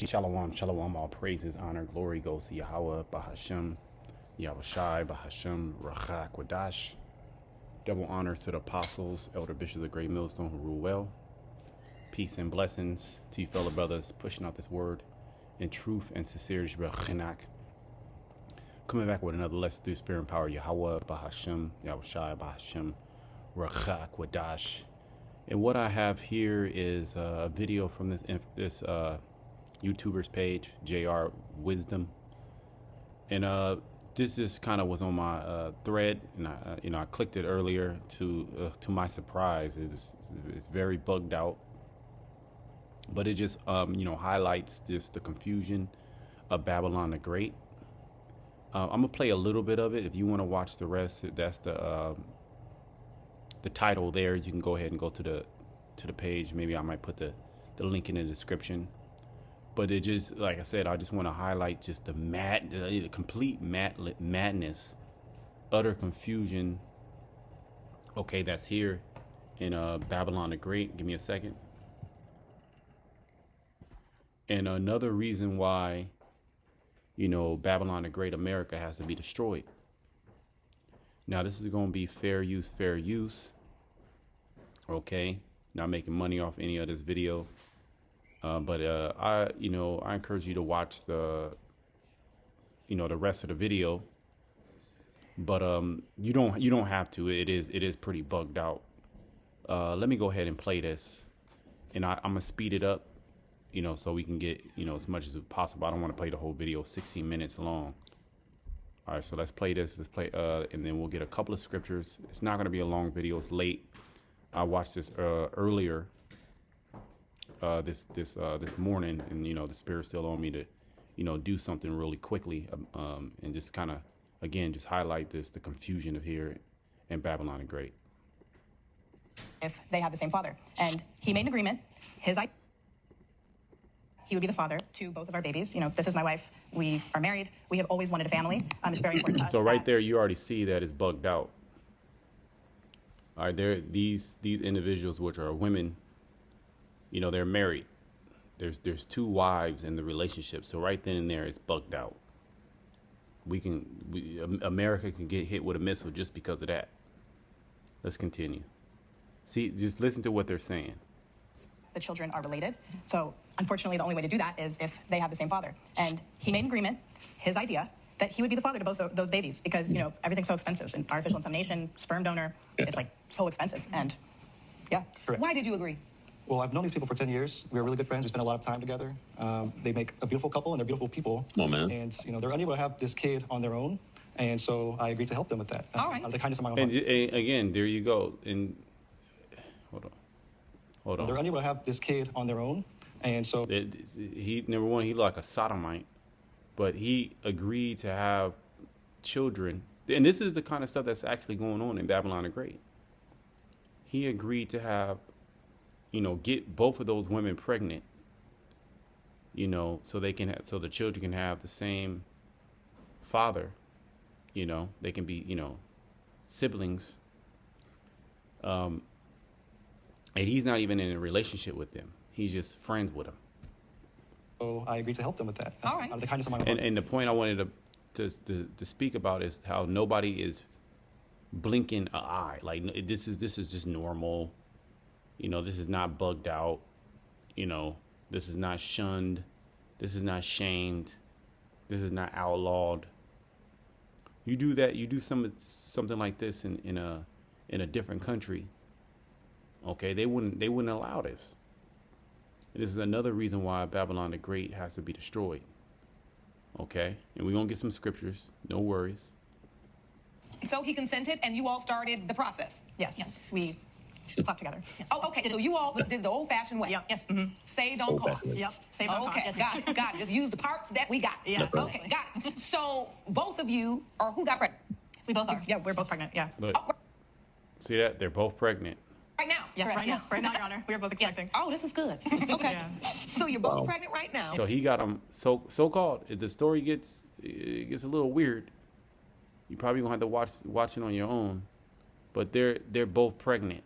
Shalom, shalom, all praises, honor, glory goes to Yahweh, Bahashem, Yahushai, Bahashem, Rachak, Wadash. Double honors to the apostles, elder bishops of the great millstone who rule well. Peace and blessings to you fellow brothers pushing out this word in truth and sincerity. Coming back with another lesson through spirit and power, Yahweh, Bahashem, Yahushai, Bahashem, Rachak, Wadash. And what I have here is a video from this YouTuber's page, JR Wisdom, and this just kind of was on my thread, and I clicked it earlier. To my surprise, it's very bugged out, but it just highlights just the confusion of Babylon the Great. I'm gonna play a little bit of it. If you want to watch the rest, that's the title there. You can go ahead and go to the page. Maybe I might put the link in the description. But it just, like I said, I just want to highlight just the complete madness, utter confusion. Okay, that's here in Babylon the Great. Give me a second. And another reason why, Babylon the Great, America has to be destroyed. Now, this is going to be fair use. Okay, not making money off any of this video. But I encourage you to watch the rest of the video. But you don't have to. It is pretty bugged out. Let me go ahead and play this, and I'm gonna speed it up, so we can get as much as possible. I don't want to play the whole video, 16 minutes long. All right, so let's play this. Let's play, and then we'll get a couple of scriptures. It's not gonna be a long video. It's late. I watched this earlier. This morning, and the Spirit still on me to do something really quickly, and just kind of again just highlight the confusion of here in Babylon the Great. If they have the same father, and he made an agreement, he would be the father to both of our babies. This is my wife. We are married. We have always wanted a family. It's very important to us. So right there, you already see that it's bugged out. All right, these individuals, which are women. They're married. There's two wives in the relationship. So right then and there, it's bugged out. America can get hit with a missile just because of that. Let's continue. See, just listen to what they're saying. The children are related. So unfortunately, the only way to do that is if they have the same father. And he made an agreement, his idea, that he would be the father to both of those babies because, everything's so expensive. And artificial insemination, sperm donor, it's like so expensive. And yeah. Correct. Why did you agree? Well, I've known these people for 10 years. We're really good friends. We spend a lot of time together. They make a beautiful couple, and they're beautiful people. Oh, man. And, they're unable to have this kid on their own. And so I agreed to help them with that. All right. Out of the kindness of my own And heart. again, there you go. And hold on. They're unable to have this kid on their own. And so He number one, he like a sodomite, but he agreed to have children. And this is the kind of stuff that's actually going on in Babylon the Great. He agreed to have, get both of those women pregnant, so they can have, so the children can have the same father, they can be, siblings. And he's not even in a relationship with them. He's just friends with them. So I agreed to help them with that. All right. Out of the kindness of my own heart. And the point I wanted to speak about is how nobody is blinking an eye. Like this is just normal. This is not bugged out. This is not shunned. This is not shamed. This is not outlawed. You do that. You do something like this in a different country. Okay, they wouldn't allow this. This is another reason why Babylon the Great has to be destroyed. Okay, and we're gonna get some scriptures. No worries. So he consented, and you all started the process. Yes. We slept together. Yes. Oh, okay. So you all did the old-fashioned way. Yep. Yes. Mm-hmm. Saved on cost. Yep. Saved on Okay. cost. Got it. Got it. Just use the parts that we got. Yeah. Okay. Got it. So both of you, or who got pregnant? We both are. Yeah, we're both pregnant. Yeah. Look, see that? They're both pregnant. Right now. Yes, Correct. right now. Right now, Your Honor. We are both expecting. Oh, this is good. Okay. Yeah. So you're both pregnant right now. So he got them so-called. If the story gets a little weird, you probably gonna have to watch it on your own. But they're both pregnant.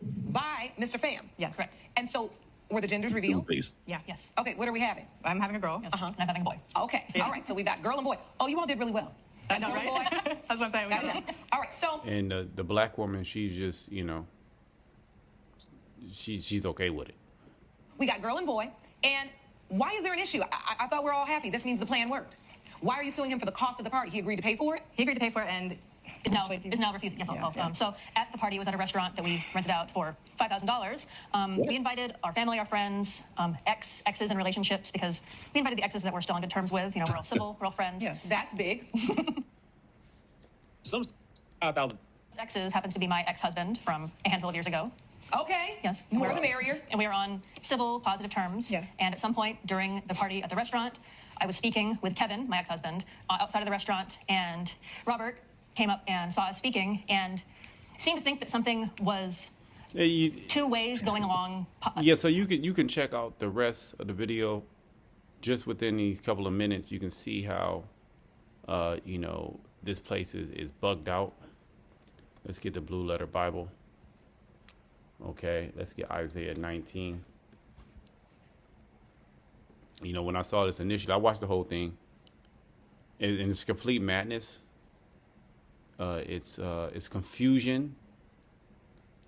By Mr. Pham. Yes. Correct. And so Were the genders revealed? Please. Yeah. Yes. Okay, what are we having? I'm having a girl. Yes. And I'm having a boy. Okay, all right, so we've got girl and boy. Oh, you all did really well. I know, Girl and right? boy. That's what I'm saying. Got it. All right, so And the black woman, she's just, you know, she's okay with it. we got girl and boy. And why is there an issue? I thought we're all happy. This means the plan worked. Why are you suing him for the cost of the party? He agreed to pay for it? He agreed to pay for it and Is now refusing. Yes, so at the party, it was at a restaurant that we rented out for $5,000. We invited our family, our friends, exes and relationships, because we invited the exes that we're still on good terms with. You know, we're all civil, we're all friends. Yeah. That's big. Some about Exes happens to be my ex-husband from a handful of years ago. Okay. Yes. More the merrier. And we are on civil, positive terms. Yeah. And at some point during the party at the restaurant, I was speaking with Kevin, my ex-husband, outside of the restaurant, and Robert came up and saw us speaking and seemed to think that something was two ways going along. Yeah, so you can check out the rest of the video just within these couple of minutes. You can see how you know, this place is bugged out. Let's get the Blue Letter Bible. Okay, let's get Isaiah 19. You know, when I saw this initially, I watched the whole thing, and it's complete madness. It's confusion,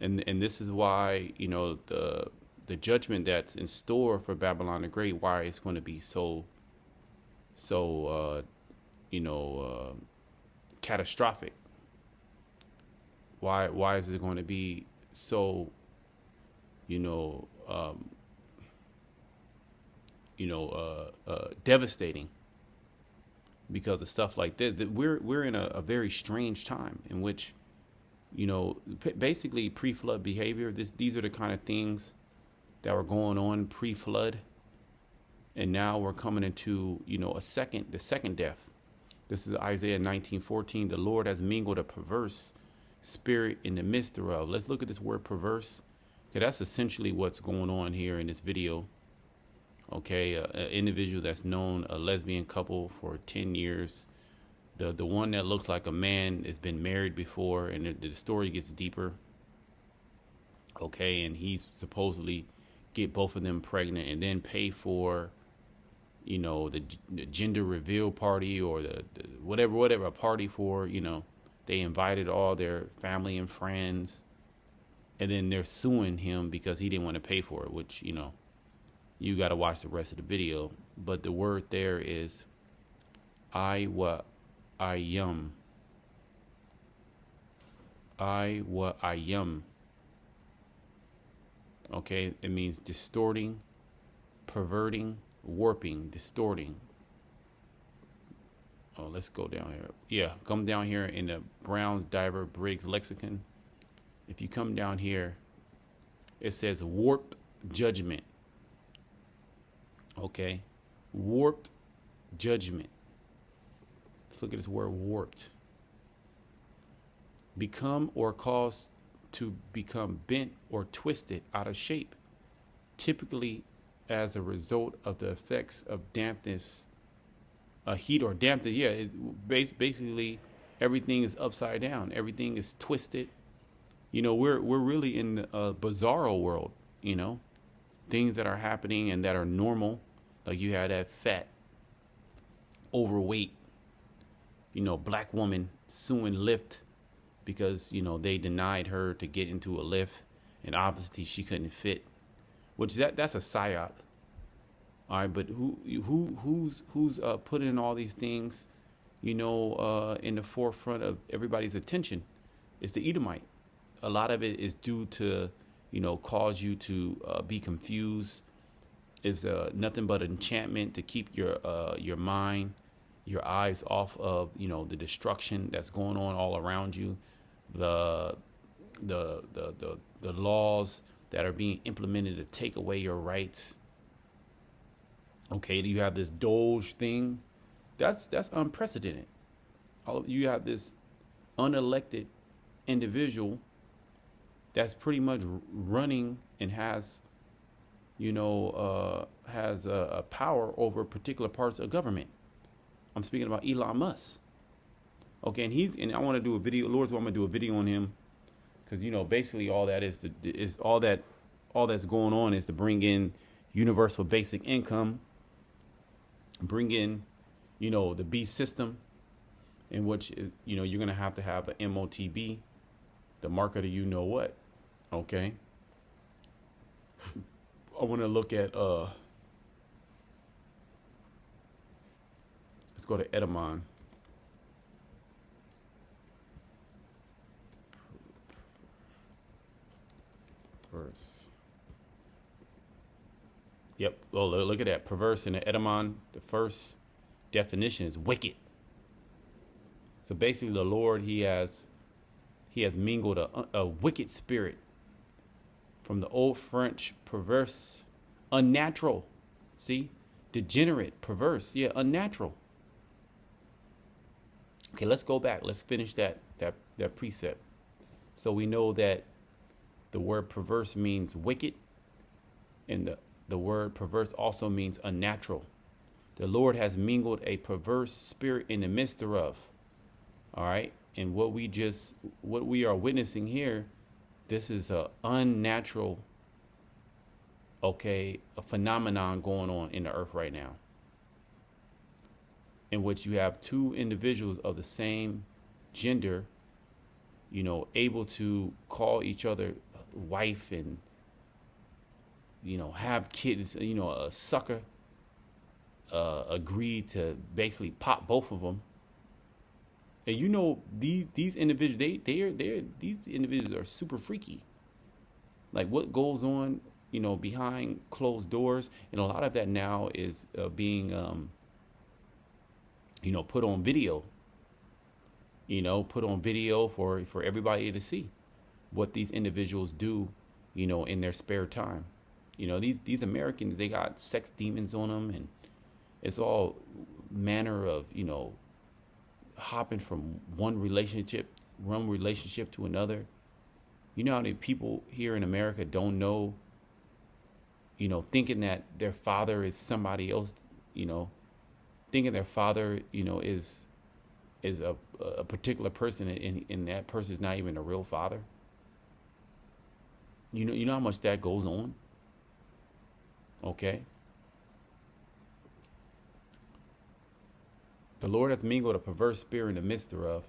and this is why, you know, the judgment that's in store for Babylon the Great, why it's going to be so catastrophic. Why is it going to be so devastating? Because of stuff like this, that we're in a very strange time in which, you know, basically pre-flood behavior. These are the kind of things that were going on pre-flood, and now we're coming into, you know, the second death. This is Isaiah 19:14. The Lord has mingled a perverse spirit in the midst thereof. Let's look at this word perverse, because that's essentially what's going on here in this video. Okay, an individual that's known a lesbian couple for 10 years. The one that looks like a man has been married before, and the story gets deeper. Okay, and he's supposedly get both of them pregnant and then pay for, you know, the gender reveal party or the whatever a party for, you know. They invited all their family and friends, and then they're suing him because he didn't want to pay for it, which, you know, you got to watch the rest of the video. But the word there is I wa ayam. Okay, it means distorting, perverting, warping, distorting. Oh, let's go down here. Yeah, come down here in the Brown's Diver Briggs Lexicon. If you come down here, it says warped judgment. Okay, warped judgment. Let's look at this word warped. Become or cause to become bent or twisted out of shape, typically as a result of the effects of dampness, heat or dampness. Yeah, basically everything is upside down. Everything is twisted. You know, we're really in a bizarro world. You know, things that are happening and that are normal, like you had that fat, overweight, you know, black woman suing Lyft because, you know, they denied her to get into a Lyft, and obviously she couldn't fit. Which that's a psyop. All right, but who's putting all these things, you know, in the forefront of everybody's attention? It's the Edomite. A lot of it is due to, you know, cause you to be confused. It's nothing but enchantment to keep your mind, your eyes off of, you know, the destruction that's going on all around you, the laws that are being implemented to take away your rights. Okay, you have this Doge thing. That's unprecedented. You have this unelected individual that's pretty much running and has, you know, has a power over particular parts of government. I'm speaking about Elon Musk. Okay, and I want to do a video. Lord's want me to do a video on him, because, you know, basically all that is all that all that's going on is to bring in universal basic income, bring in, the beast system, in which, you're going to have an MOTB, the market of what. Okay. I want to look at, let's go to Edamon. Perverse. Yep. Oh, look at that. Perverse in the Edamon. The first definition is wicked. So basically, the Lord, he has mingled a wicked spirit from the old French perverse, unnatural. See, degenerate, perverse. Yeah, unnatural. Okay, let's go back. Let's finish that precept. So we know that the word perverse means wicked, and the word perverse also means unnatural. The Lord has mingled a perverse spirit in the midst thereof. All right. And what we are witnessing here, this is a unnatural, a phenomenon going on in the earth right now, in which you have two individuals of the same gender, able to call each other wife and, have kids, a sucker, agreed to basically pop both of them. And these individuals, these individuals are super freaky. Like what goes on, behind closed doors, and a lot of that now is being, put on video. Put on video for everybody to see what these individuals do, in their spare time. These Americans, they got sex demons on them, and it's all manner of, hopping from one relationship to another. You know how many people here in America don't know, thinking that their father is somebody else, thinking their father, is a particular person, and that person is not even a real father. You know how much that goes on? Okay. The Lord hath mingled a perverse spirit in the midst thereof,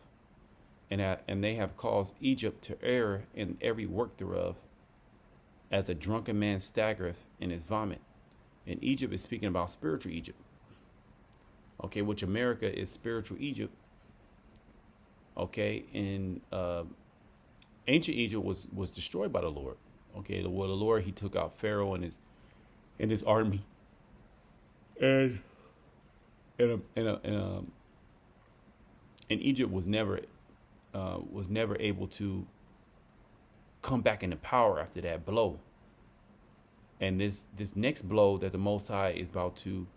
and they have caused Egypt to err in every work thereof, as a drunken man staggereth in his vomit. And Egypt is speaking about spiritual Egypt. Okay, which America is spiritual Egypt. Okay, and ancient Egypt was destroyed by the Lord. Okay, the Lord, he took out Pharaoh and his army, and Egypt was never able to come back into power after that blow. And this next blow that the Most High is about to,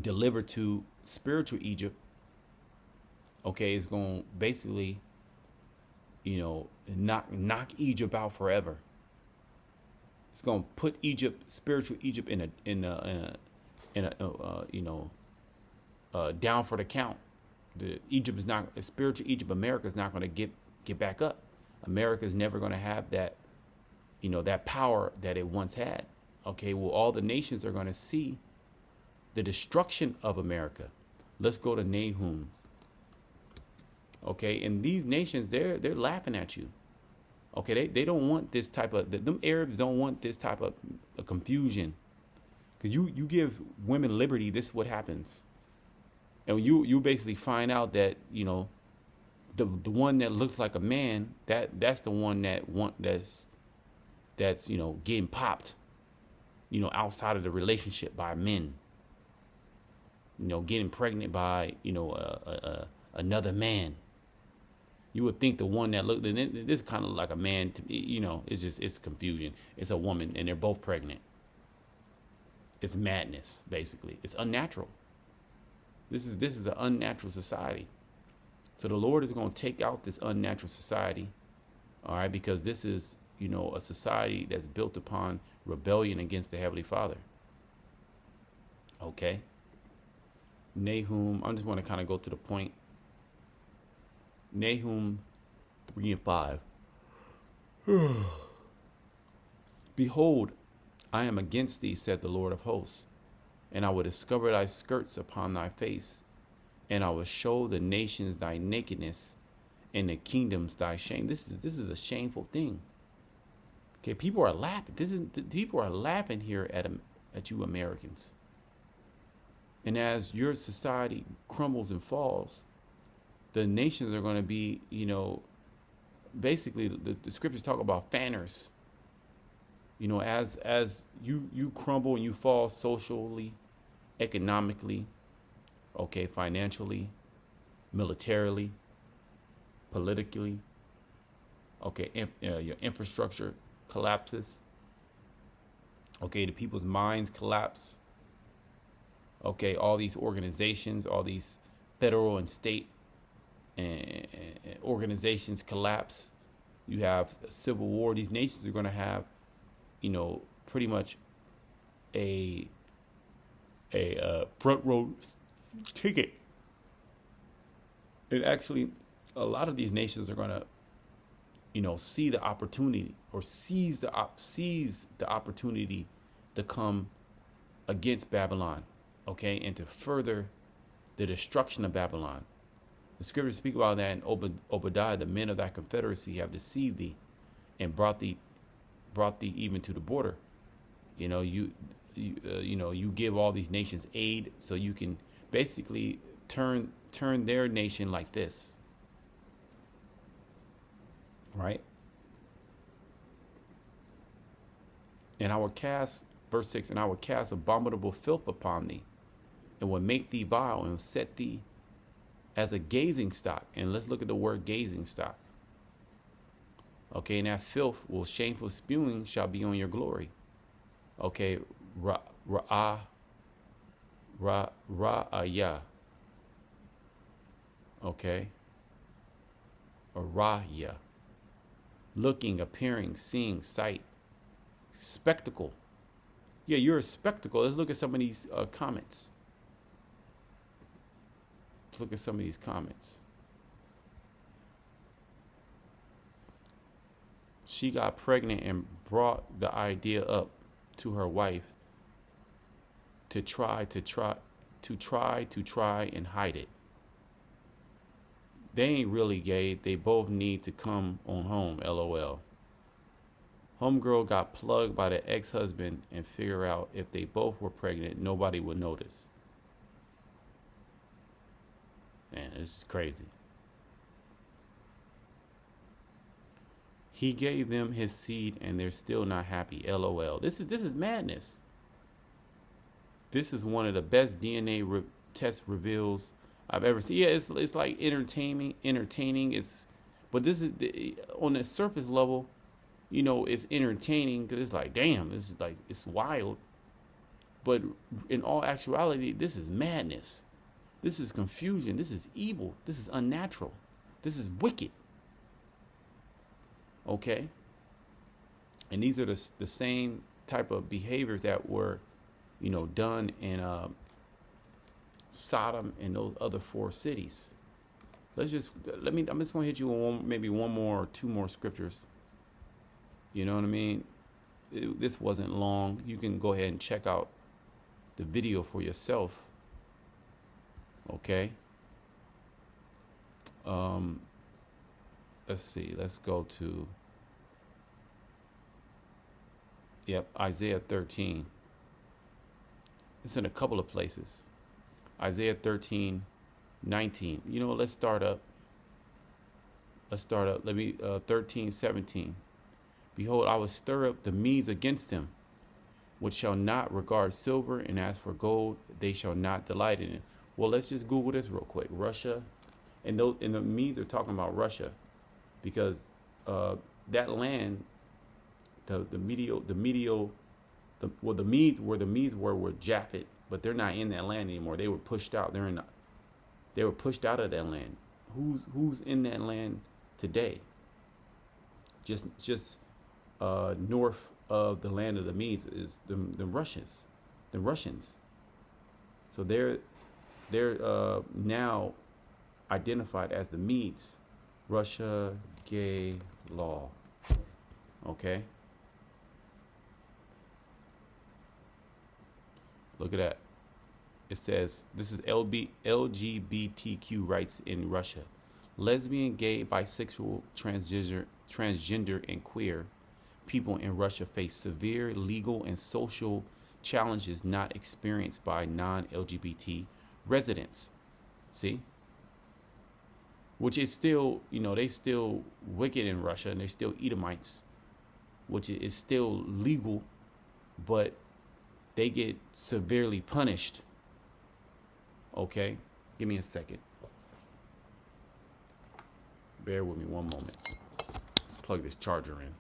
deliver to spiritual Egypt, okay, is going to basically, knock Egypt out forever. It's going to put spiritual Egypt down for the count. Spiritual Egypt, America is not going to get back up. America is never going to have that, that power that it once had. Okay, well, all the nations are going to see the destruction of America. Let's go to Nahum. Okay, and these nations, they're laughing at you. Okay, they don't want this type of, them Arabs don't want this type of confusion. Because you give women liberty, this is what happens. And you basically find out that, the one that looks like a man, that's the one that's getting popped, outside of the relationship by men. Getting pregnant by, another man. You would think the one that looked, this kind of like a man, it's confusion. It's a woman and they're both pregnant. It's madness, basically. It's unnatural. This is an unnatural society. So the Lord is going to take out this unnatural society, all right, because this is, a society that's built upon rebellion against the Heavenly Father. Okay. Nahum, I just want to kind of go to the point. Nahum 3 and 5. Behold, I am against thee, said the Lord of hosts, and I will discover thy skirts upon thy face, and I will show the nations thy nakedness, and the kingdoms thy shame. This is a shameful thing. Okay, people are laughing. People are laughing here at you Americans. And as your society crumbles and falls, the nations are going to be, basically the scriptures talk about fanners. As you crumble and you fall socially, economically, okay, financially, militarily, politically, okay, your infrastructure collapses, okay, the people's minds collapse, okay, all these organizations, all these federal and state and organizations collapse. You have a civil war. These nations are going to have, pretty much a front row ticket. And actually, a lot of these nations are going to, see the opportunity or seize the opportunity to come against Babylon, okay, and to further the destruction of Babylon. The scriptures speak about that in Obadiah. The men of thy confederacy have deceived thee and brought thee even to the border. You give all these nations aid so you can basically turn their nation like this. Right? And I will cast, verse 6, and I will cast abominable filth upon thee, and will make thee vile, and will set thee as a gazing stock. And let's look at the word gazing stock. Okay, and that filth will shameful spewing shall be on your glory. Okay, ra'ayah. Okay, araya. Looking, appearing, seeing, sight, spectacle. Yeah, you're a spectacle. Let's look at some of these comments. Let's look at some of these comments. She got pregnant and brought the idea up to her wife to try and hide it. They ain't really gay. They both need to come on home, LOL. Homegirl got plugged by the ex-husband and figure out if they both were pregnant, nobody would notice. Man, this is crazy. He gave them his seed and they're still not happy, LOL. This is madness. This is one of the best DNA test reveals I've ever seen. Yeah, it's like entertaining. But this is on the surface level, it's entertaining because it's like, damn, this is like, it's wild. But in all actuality, this is madness. This is confusion. This is evil. This is unnatural. This is wicked. Okay. And these are the same type of behaviors that were, done in Sodom and those other 4 cities. I'm just going to hit you on maybe one more or 2 more scriptures. You know what I mean? This wasn't long. You can go ahead and check out the video for yourself. Okay. Let's see. Let's go to, Isaiah 13. It's in a couple of places. Isaiah 13:19. Let's start up. Let me 13:17. Behold, I will stir up the Medes against him, which shall not regard silver, and as for gold, they shall not delight in it. Well, let's just Google this real quick. Russia, and the Medes are talking about Russia, because that land, the Medes were Japhet, but they're not in that land anymore. They were pushed out. They were pushed out of that land. Who's in that land today? Just north of the land of the Medes is the Russians. So they're now identified as the Medes. Russia gay law. Okay. Look at that. It says this is LGBTQ rights in Russia. Lesbian, gay, bisexual, transgender, and queer people in Russia face severe legal and social challenges not experienced by non-LGBT residents. See? Which is still, they still wicked in Russia, and they still Edomites, which is still legal, but they get severely punished. Okay? Give me a second. Bear with me one moment. Let's plug this charger in.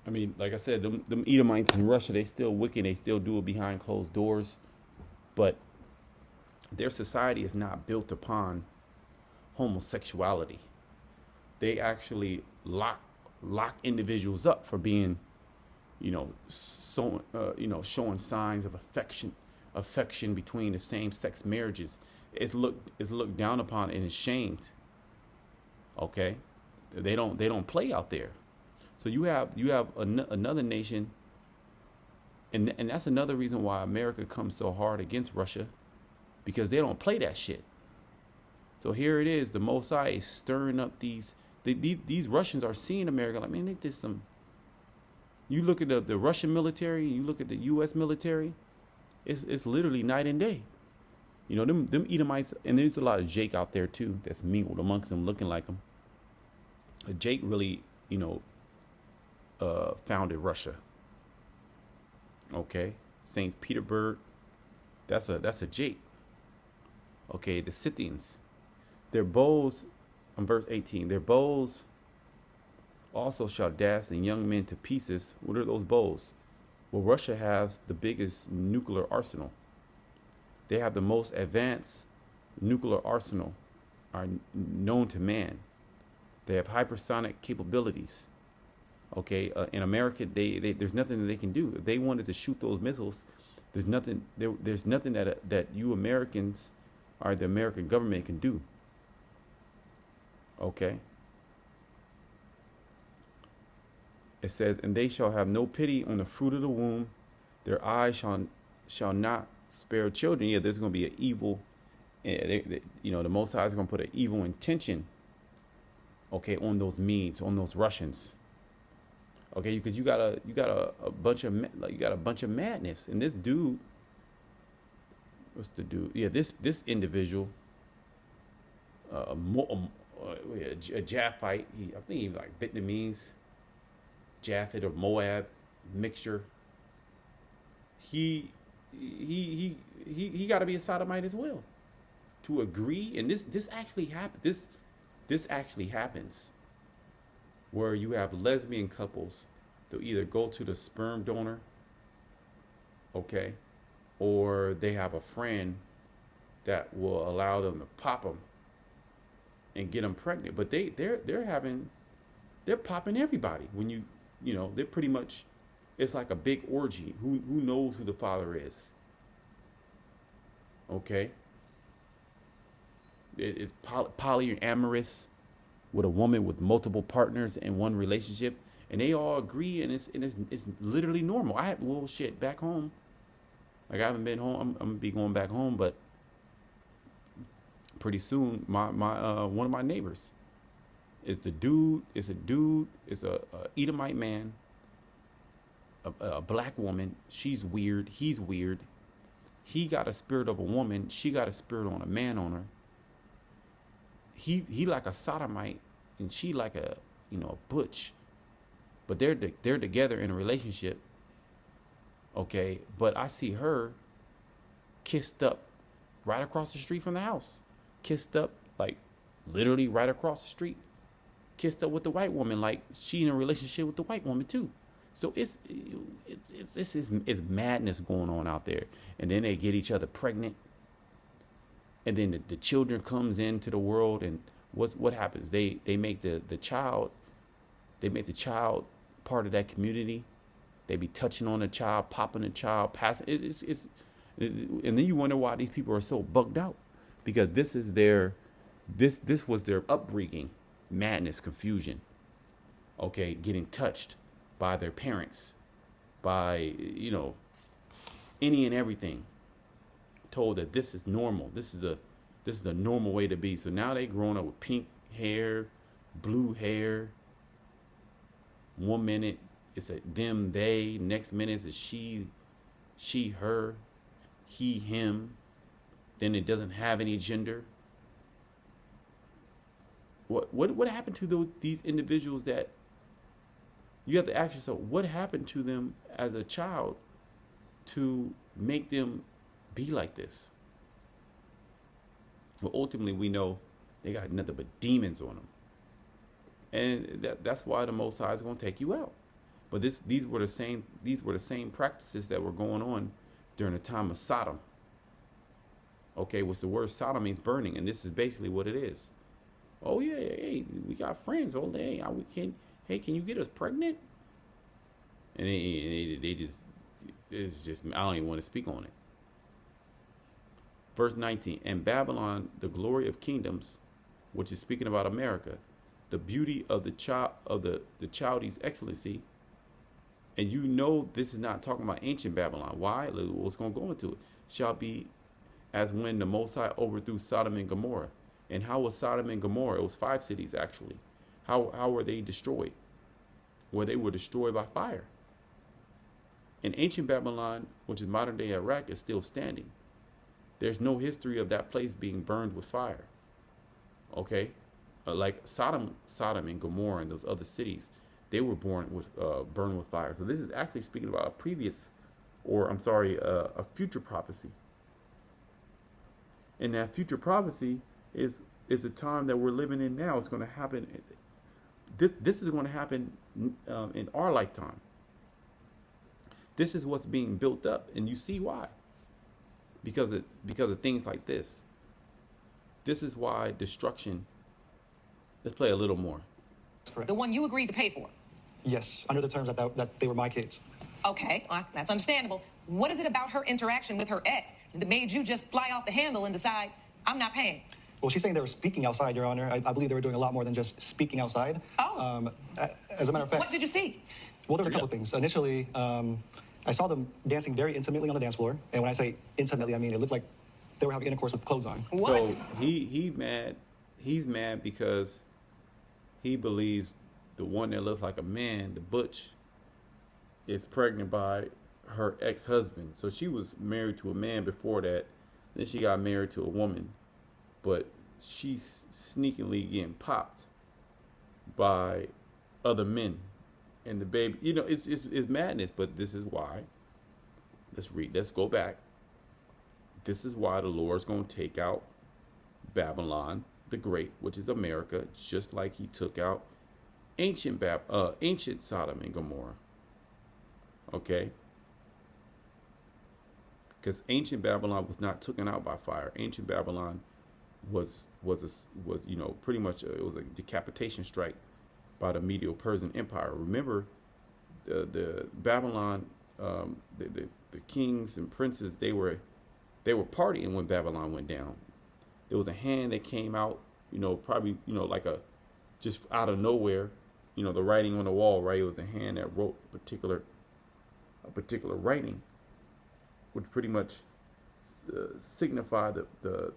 I mean, like I said, them Edomites in Russia, they still wicked. They still do it behind closed doors. But their society is not built upon homosexuality. They actually lock individuals up for being, showing signs of affection between the same-sex marriages. It's looked down upon and is shamed. Okay, they don't play out there. So you have another nation, and that's another reason why America comes so hard against Russia, because they don't play that shit. So here it is, the Mossad is stirring up these Russians are seeing America like, man, they did some. You look at the Russian military, you look at the U.S. military, it's literally night and day. Them Edomites, and there's a lot of Jake out there too that's mingled amongst them, looking like them. Jake really, founded Russia. Okay, Saint Petersburg, that's a Jake. Okay, the Scythians, their bows, on verse 18, their bows also shall dash the young men to pieces. What are those bows? Well, Russia has the biggest nuclear arsenal. They have the most advanced nuclear arsenal are known to man. They have hypersonic capabilities. Okay, in America, there's nothing that they can do. If they wanted to shoot those missiles, there's nothing that you Americans or the American government can do. Okay. It says, and they shall have no pity on the fruit of the womb. Their eyes shall not spare children. Yeah, there's going to be an evil. The Most High is going to put an evil intention. Okay, on those Medes, on those Russians. Okay, because you got a bunch of madness, and this dude, what's the dude? Yeah, this individual, a Japhite. I think he's like Vietnamese, Japhet or Moab mixture. He got to be a sodomite as well, to agree. And this actually happened. This actually happens, where you have lesbian couples. They'll either go to the sperm donor, okay, or they have a friend that will allow them to pop them and get them pregnant. But they're popping everybody. When they're pretty much, it's like a big orgy. Who knows who the father is? Okay. It's polyamorous, with a woman with multiple partners in one relationship, and they all agree, and it's literally normal. Back home, like I haven't been home. I'm gonna be going back home, but pretty soon, my one of my neighbors is a dude. It's a Edomite man, a black woman. She's weird. He's weird. He got a spirit of a woman. She got a spirit on a man on her. He like a sodomite, and she like a butch, but they're together in a relationship. Okay, but I see her kissed up right across the street from the house, kissed up like literally right across the street, kissed up with the white woman, like she in a relationship with the white woman too. So it's madness going on out there, and then they get each other pregnant. And then the children comes into the world, and what happens? They make the child part of that community. They be touching on the child, popping the child, passing. And then you wonder why these people are so bugged out, because this is this was their upbringing, madness, confusion. Okay, getting touched by their parents, by any and everything, told that this is normal. This is the normal way to be. So now they growing up with pink hair, blue hair. 1 minute it's a them, they. Next minute it's she, her, he, him. Then it doesn't have any gender. What happened to these individuals that you have to ask yourself, what happened to them as a child to make them be like this? Well, ultimately, we know they got nothing but demons on them. And that's why the Most High is going to take you out. But these were the same practices that were going on during the time of Sodom. Okay, which the word Sodom means burning, and this is basically what it is. Oh yeah, hey, we got friends. Oh, can you get us pregnant? And it's just I don't even want to speak on it. Verse 19, and Babylon, the glory of kingdoms, which is speaking about America, the beauty of the Chaldees' excellency. And you know this is not talking about ancient Babylon. Why? What's going to go into it? Shall be as when the Most High overthrew Sodom and Gomorrah. And how was Sodom and Gomorrah? It was 5 cities, actually. How were they destroyed? Well, they were destroyed by fire. And ancient Babylon, which is modern-day Iraq, is still standing. There's no history of that place being burned with fire. Okay? Like Sodom and Gomorrah and those other cities, they were burned with fire. So this is actually speaking about a future prophecy. And that future prophecy is the time that we're living in now. It's going to happen. This is going to happen in our lifetime. This is what's being built up, and you see why. Because of things like this. This is why destruction. Let's play a little more. The one you agreed to pay for. Yes, under the terms that they were my kids. Okay, that's understandable. What is it about her interaction with her ex that made you just fly off the handle and decide, I'm not paying? Well, she's saying they were speaking outside, Your Honor. I believe they were doing a lot more than just speaking outside. Oh. As a matter of fact. What did you see? Well, there's a couple things. Initially, I saw them dancing very intimately on the dance floor. And when I say intimately, I mean it looked like they were having intercourse with clothes on. What? So he's mad because he believes the one that looks like a man, the butch, is pregnant by her ex-husband. So she was married to a man before that. Then she got married to a woman. But she's sneakily getting popped by other men. And the baby, it's madness. But this is why. Let's go back. This is why the Lord's going to take out Babylon the Great, which is America, just like he took out ancient Sodom and Gomorrah. Okay? Because ancient Babylon was not taken out by fire. Ancient Babylon was pretty much it was a decapitation strike by the Medo-Persian Empire. Remember, the Babylon, the kings and princes, they were partying when Babylon went down. There was a hand that came out, probably, like just out of nowhere, the writing on the wall, right? It was a hand that wrote a particular writing, which pretty much signified the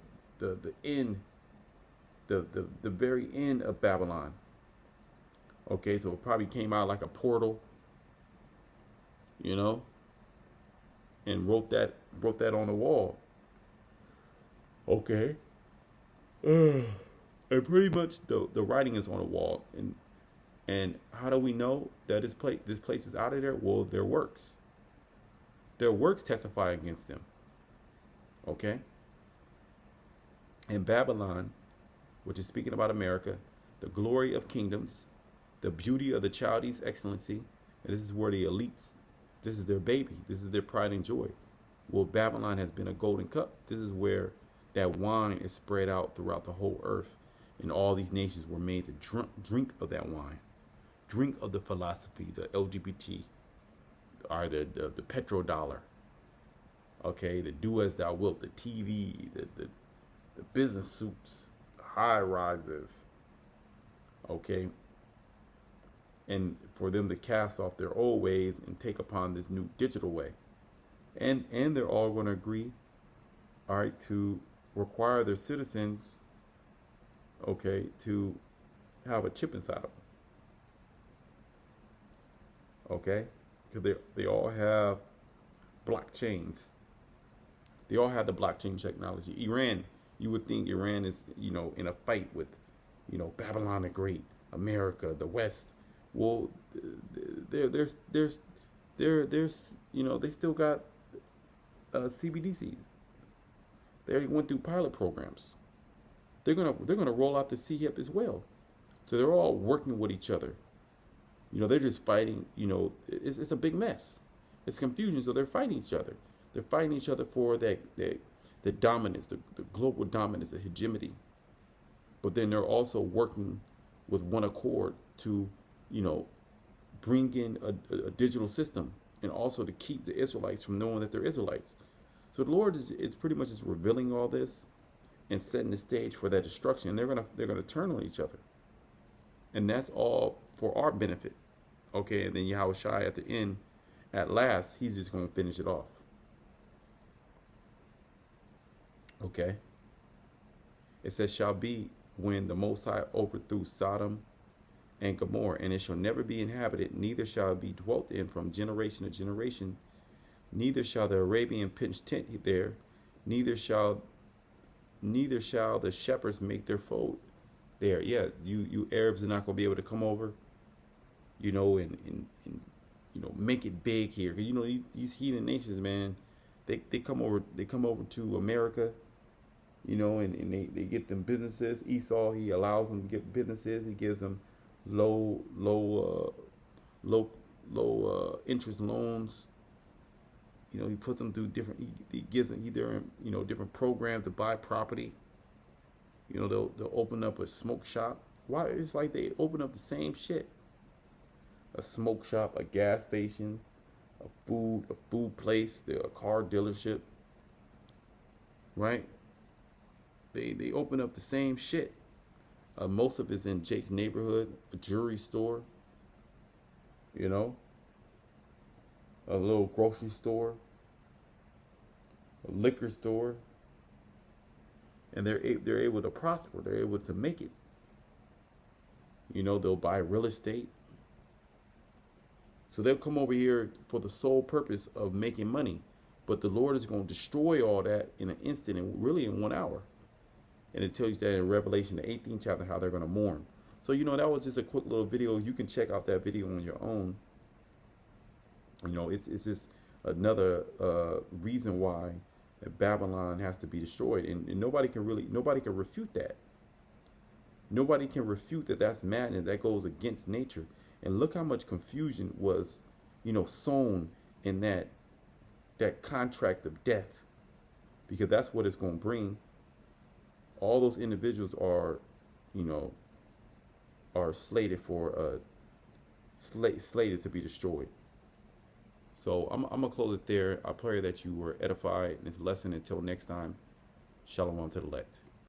end, the very end of Babylon. Okay, so it probably came out like a portal, and wrote that on the wall. Okay. And pretty much the writing is on the wall. And how do we know that this place is out of there? Well, their works testify against them. Okay? And Babylon, which is speaking about America, the glory of kingdoms, the beauty of the Chaldees' excellency, and this is where the elites, this is their baby, this is their pride and joy. Well, Babylon has been a golden cup. This is where that wine is spread out throughout the whole earth, and all these nations were made to drink of that wine, drink of the philosophy, the LGBT, are the petrodollar. Okay, the do as thou wilt, the TV, the business suits, high rises. Okay, and for them to cast off their old ways and take upon this new digital way, and they're all going to agree, all right, to require their citizens, okay, to have a chip inside of them. Okay, because they all have blockchains. They all have the blockchain technology. Iran, you would think Iran is, in a fight with, Babylon the Great, America, the West. Well, there's they still got CBDCs. They already went through pilot programs. They're gonna roll out the CHIP as well. So they're all working with each other. They're just fighting. It's a big mess. It's confusion. So they're fighting each other. They're fighting each other for the dominance, the global dominance, the hegemony. But then they're also working with one accord to, bring in a digital system, and also to keep the Israelites from knowing that they're Israelites. So the Lord is pretty much just revealing all this and setting the stage for that destruction. And they're gonna turn on each other, and that's all for our benefit. Okay, and then Yahushua at the end, at last, he's just gonna finish it off. Okay. It says, shall be when the Most High overthrew Sodom and Gomorrah, and it shall never be inhabited, neither shall it be dwelt in from generation to generation, neither shall the Arabian pitch tent there, neither shall the shepherds make their fold there. Yeah, you Arabs are not gonna be able to come over, and make it big here. These heathen nations, man, they come over to America, and they get them businesses. Esau, he allows them to get businesses. He gives them low interest loans. He puts them through different. He gives them different programs to buy property. They'll open up a smoke shop. Why? It's like they open up the same shit. A smoke shop, a gas station, a food place, a car dealership. Right? They open up the same shit. Most of it's in Jake's neighborhood, a jewelry store, a little grocery store, a liquor store, and they're able to prosper. They're able to make it. They'll buy real estate. So they'll come over here for the sole purpose of making money, but the Lord is going to destroy all that in an instant, and really in 1 hour. And it tells you that in Revelation, the 18th chapter, how they're going to mourn. So, that was just a quick little video. You can check out that video on your own. It's just another reason why Babylon has to be destroyed. And nobody can refute that. Nobody can refute that that's madness. That goes against nature. And look how much confusion was, sown in that contract of death. Because that's what it's going to bring. All those individuals are slated for slated to be destroyed. So I'm gonna close it there. I pray that you were edified in this lesson. Until next time, shalom to the elect.